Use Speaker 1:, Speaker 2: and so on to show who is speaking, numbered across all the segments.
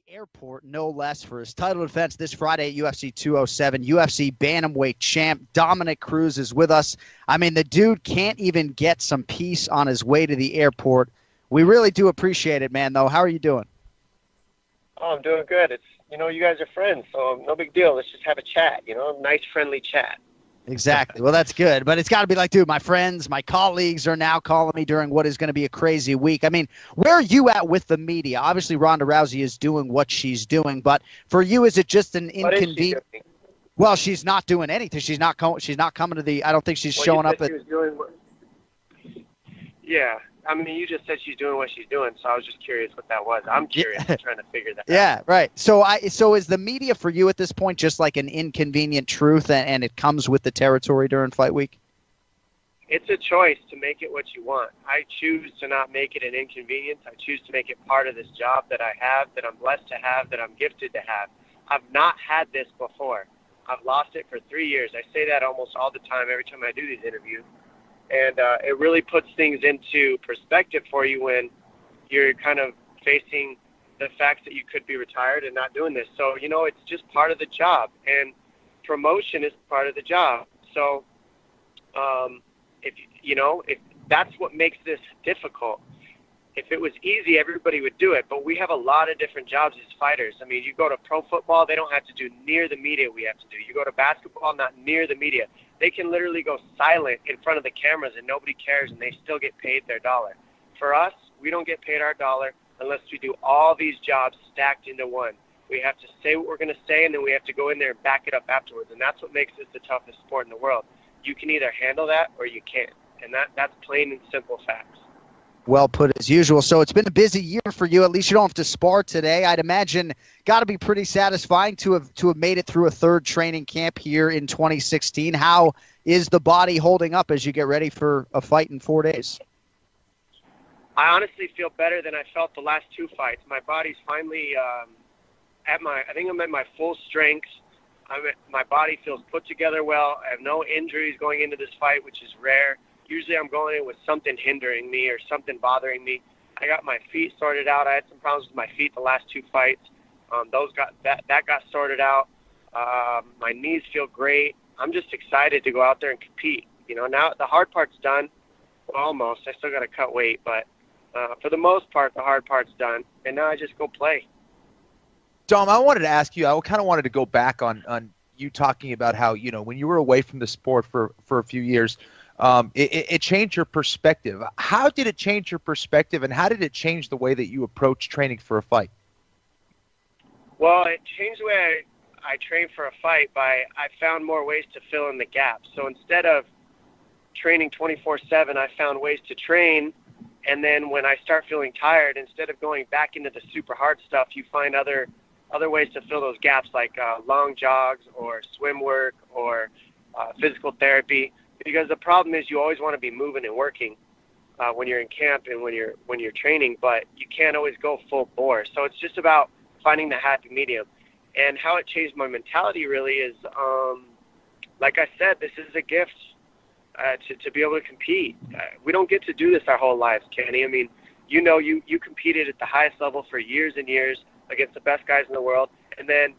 Speaker 1: airport, no less, for his title defense this Friday at UFC 207. UFC bantamweight champ Dominick Cruz is with us. I mean, the dude can't even get some peace on his way to the airport. We really do appreciate it, man, though. How are you doing?
Speaker 2: Oh, I'm doing good. You guys are friends, so no big deal. Let's just have a chat, a nice, friendly chat.
Speaker 1: Exactly. Well, that's good. But it's got to be like, dude, my friends, my colleagues are now calling me during what is going to be a crazy week. I mean, where are you at with the media? Obviously, Ronda Rousey is doing what she's doing. But for you, is it just an inconvenience? Well, she's not doing anything. She's not coming to the – I don't think she's showing up at –
Speaker 2: Yeah. I mean, you just said she's doing what she's doing, so I was just curious what that was. I'm curious. I'm trying to figure that out.
Speaker 1: Yeah, right. So is the media for you at this point just like an inconvenient truth, and it comes with the territory during fight week?
Speaker 2: It's a choice to make it what you want. I choose to not make it an inconvenience. I choose to make it part of this job that I have, that I'm blessed to have, that I'm gifted to have. I've not had this before. I've lost it for 3 years. I say that almost all the time, every time I do these interviews. And it really puts things into perspective for you when you're kind of facing the fact that you could be retired and not doing this. So, it's just part of the job. And promotion is part of the job. So, if that's what makes this difficult. If it was easy, everybody would do it. But we have a lot of different jobs as fighters. I mean, you go to pro football, they don't have to do near the media we have to do. You go to basketball, not near the media. They can literally go silent in front of the cameras and nobody cares, and they still get paid their dollar. For us, we don't get paid our dollar unless we do all these jobs stacked into one. We have to say what we're going to say, and then we have to go in there and back it up afterwards. And that's what makes this the toughest sport in the world. You can either handle that or you can't. And that's plain and simple facts.
Speaker 1: Well put as usual. So it's been a busy year for you. At least you don't have to spar today. I'd imagine got to be pretty satisfying to have made it through a third training camp here in 2016. How is the body holding up as you get ready for a fight in 4 days?
Speaker 2: I honestly feel better than I felt the last two fights. My body's finally I think I'm at my full strength. My body feels put together well. I have no injuries going into this fight, which is rare. Usually I'm going in with something hindering me or something bothering me. I got my feet sorted out. I had some problems with my feet the last two fights. That got sorted out. My knees feel great. I'm just excited to go out there and compete. Now the hard part's done. Well, almost. I still got to cut weight, but for the most part, the hard part's done. And now I just go play.
Speaker 3: Dom, I wanted to ask you, I kind of wanted to go back on you talking about how, when you were away from the sport for a few years, it changed your perspective. How did it change your perspective, and how did it change the way that you approach training for a fight?
Speaker 2: Well, it changed the way I train for a fight I found more ways to fill in the gaps. So instead of training 24/7, I found ways to train, and then when I start feeling tired, instead of going back into the super hard stuff, you find other ways to fill those gaps, like long jogs or swim work or physical therapy. Because the problem is you always want to be moving and working when you're in camp and when you're training, but you can't always go full bore. So it's just about finding the happy medium. And how it changed my mentality really is, like I said, this is a gift to be able to compete. We don't get to do this our whole lives, Kenny. I mean, you competed at the highest level for years and years against the best guys in the world, and then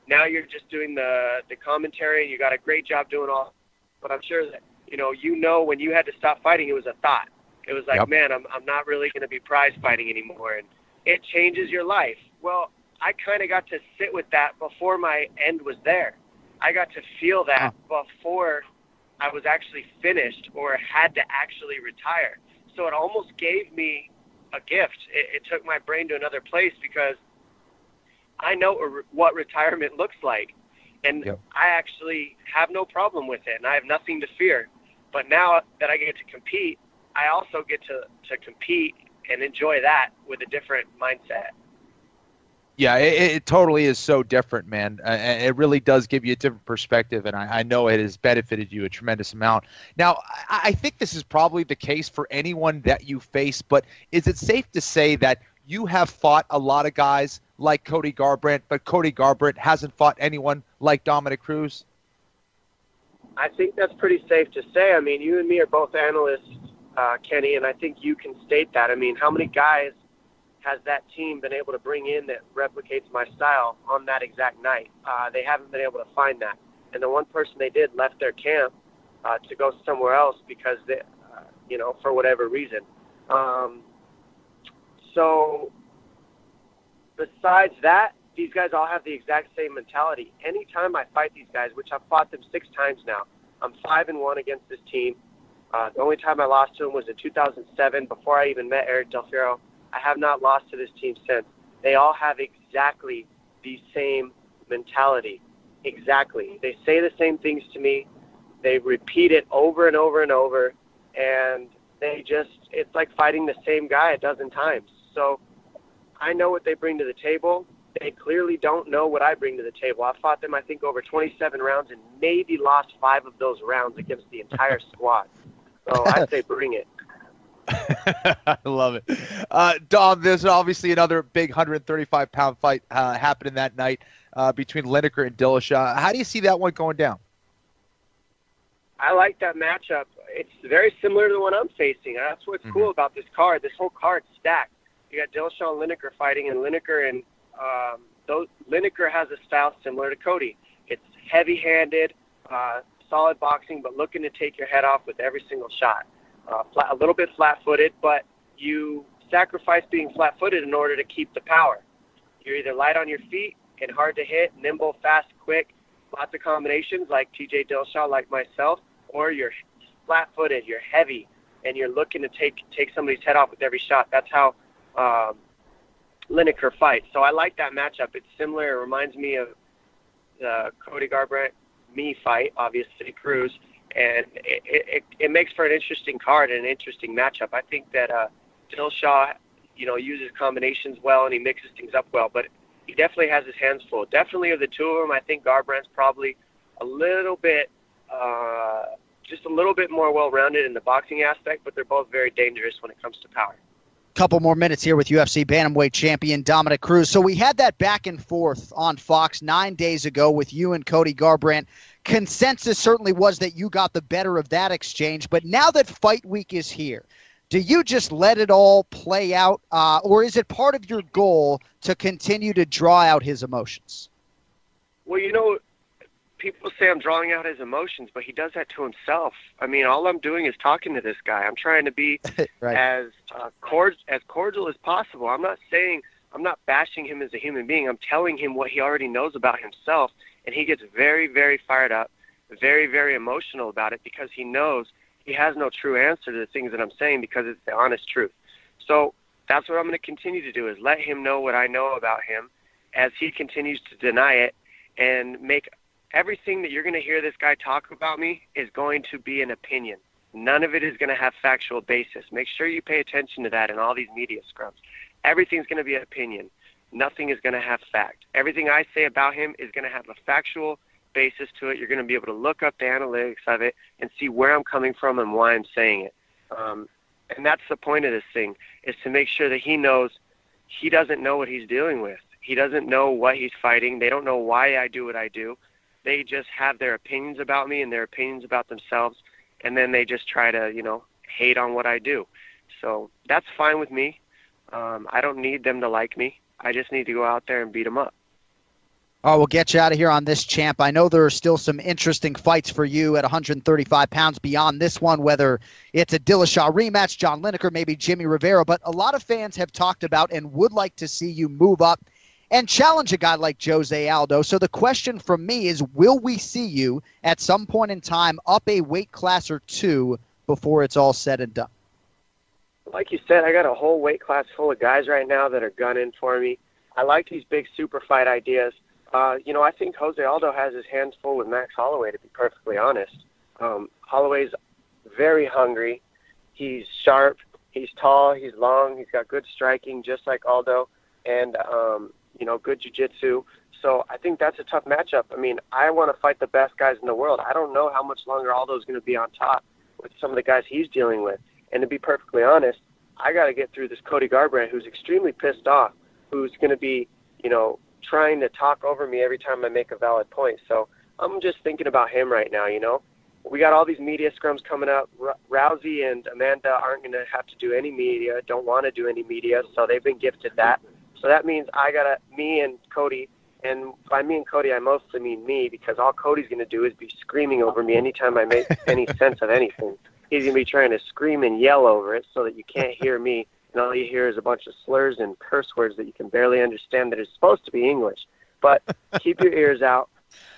Speaker 2: now you're just doing the commentary, and you got a great job doing all. But I'm sure that, when you had to stop fighting, it was a thought. It was like, man, I'm not really going to be prize fighting anymore. And it changes your life. Well, I kind of got to sit with that before my end was there. I got to feel that before I was actually finished or had to actually retire. So it almost gave me a gift. It took my brain to another place because I know what retirement looks like. And I actually have no problem with it, and I have nothing to fear. But now that I get to compete, I also get to compete and enjoy that with a different mindset.
Speaker 3: Yeah, it totally is so different, man. It really does give you a different perspective, and I know it has benefited you a tremendous amount. Now, I think this is probably the case for anyone that you face, but is it safe to say that you have fought a lot of guys like Cody Garbrand, but Cody Garbrand hasn't fought anyone like Dominick Cruz?
Speaker 2: I think that's pretty safe to say. I mean, you and me are both analysts, Kenny, and I think you can state that. I mean, how many guys has that team been able to bring in that replicates my style on that exact night? They haven't been able to find that. And the one person they did left their camp to go somewhere else because they, for whatever reason. So besides that, these guys all have the exact same mentality. Anytime I fight these guys, which I've fought them 6 times now, I'm 5-1 against this team. The only time I lost to them was in 2007, before I even met Eric Del Fierro. I have not lost to this team since. They all have exactly the same mentality. Exactly. They say the same things to me. They repeat it over and over and over. And it's like fighting the same guy a dozen times. So I know what they bring to the table. They clearly don't know what I bring to the table. I fought them, I think, over 27 rounds and maybe lost 5 of those rounds against the entire squad. So I say bring it.
Speaker 3: I love it. Dom, there's obviously another big 135-pound fight happening that night between Lineker and Dillashaw. How do you see that one going down?
Speaker 2: I like that matchup. It's very similar to the one I'm facing. That's what's cool about this card. This whole card's stacked. You got Dillashaw and Lineker fighting, and Lineker has a style similar to Cody. It's heavy-handed, solid boxing, but looking to take your head off with every single shot. A little bit flat-footed, but you sacrifice being flat-footed in order to keep the power. You're either light on your feet and hard to hit, nimble, fast, quick, lots of combinations like TJ Dillashaw, like myself, or you're flat-footed, you're heavy, and you're looking to take somebody's head off with every shot. That's how Lineker fights. So I like that matchup. It's similar. It reminds me of the Cody Garbrand me fight, obviously Cruz, and it makes for an interesting card and an interesting matchup. I think that Dillashaw, uses combinations well and he mixes things up well, but he definitely has his hands full. Definitely of the two of them, I think Garbrand's probably a little bit, just a little bit more well-rounded in the boxing aspect, but they're both very dangerous when it comes to power.
Speaker 1: Couple more minutes here with UFC bantamweight champion Dominick Cruz. So we had that back and forth on Fox 9 days ago with you and Cody Garbrand. Consensus certainly was that you got the better of that exchange, but now that fight week is here, do you just let it all play out, or is it part of your goal to continue to draw out his emotions?
Speaker 2: Well, people say I'm drawing out his emotions, but he does that to himself. I mean, all I'm doing is talking to this guy. I'm trying to be
Speaker 1: right.
Speaker 2: as cordial as possible. I'm not bashing him as a human being. I'm telling him what he already knows about himself, and he gets very, very fired up, very, very emotional about it because he knows he has no true answer to the things that I'm saying because it's the honest truth. So that's what I'm going to continue to do is let him know what I know about him as he continues to deny it and make everything that you're going to hear this guy talk about me is going to be an opinion. None of it is going to have factual basis. Make sure you pay attention to that in all these media scrums. Everything's going to be an opinion. Nothing is going to have fact. Everything I say about him is going to have a factual basis to it. You're going to be able to look up the analytics of it and see where I'm coming from and why I'm saying it. And that's the point of this thing, is to make sure that he knows he doesn't know what he's dealing with. He doesn't know what he's fighting. They don't know why I do what I do. They just have their opinions about me and their opinions about themselves, and then they just try to, hate on what I do. So that's fine with me. I don't need them to like me. I just need to go out there and beat them up.
Speaker 1: Oh, we'll get you out of here on this, champ. I know there are still some interesting fights for you at 135 pounds beyond this one, whether it's a Dillashaw rematch, John Lineker, maybe Jimmy Rivera. But a lot of fans have talked about and would like to see you move up and challenge a guy like Jose Aldo. So the question from me is, will we see you at some point in time up a weight class or two before it's all said and done?
Speaker 2: Like you said, I got a whole weight class full of guys right now that are gunning for me. I like these big super fight ideas. I think Jose Aldo has his hands full with Max Holloway, to be perfectly honest. Holloway's very hungry. He's sharp. He's tall. He's long. He's got good striking, just like Aldo, and, good jiu-jitsu. So I think that's a tough matchup. I mean, I want to fight the best guys in the world. I don't know how much longer Aldo's going to be on top with some of the guys he's dealing with. And to be perfectly honest, I got to get through this Cody Garbrand, who's extremely pissed off, who's going to be, trying to talk over me every time I make a valid point. So I'm just thinking about him right now, we got all these media scrums coming up. Rousey and Amanda aren't going to have to do any media, don't want to do any media, so they've been gifted that. So that means me and Cody, and by me and Cody, I mostly mean me, because all Cody's going to do is be screaming over me anytime I make any sense of anything. He's going to be trying to scream and yell over it so that you can't hear me, and all you hear is a bunch of slurs and curse words that you can barely understand that is supposed to be English. But keep your ears out.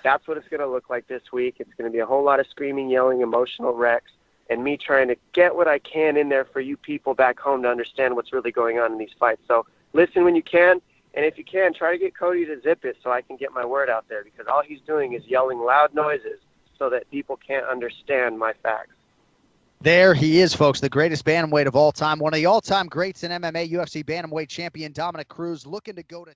Speaker 2: That's what it's going to look like this week. It's going to be a whole lot of screaming, yelling, emotional wrecks, and me trying to get what I can in there for you people back home to understand what's really going on in these fights. So listen when you can, and if you can, try to get Cody to zip it so I can get my word out there, because all he's doing is yelling loud noises so that people can't understand my facts.
Speaker 1: There he is, folks, the greatest bantamweight of all time, one of the all-time greats in MMA, UFC bantamweight champion Dominick Cruz, looking to go to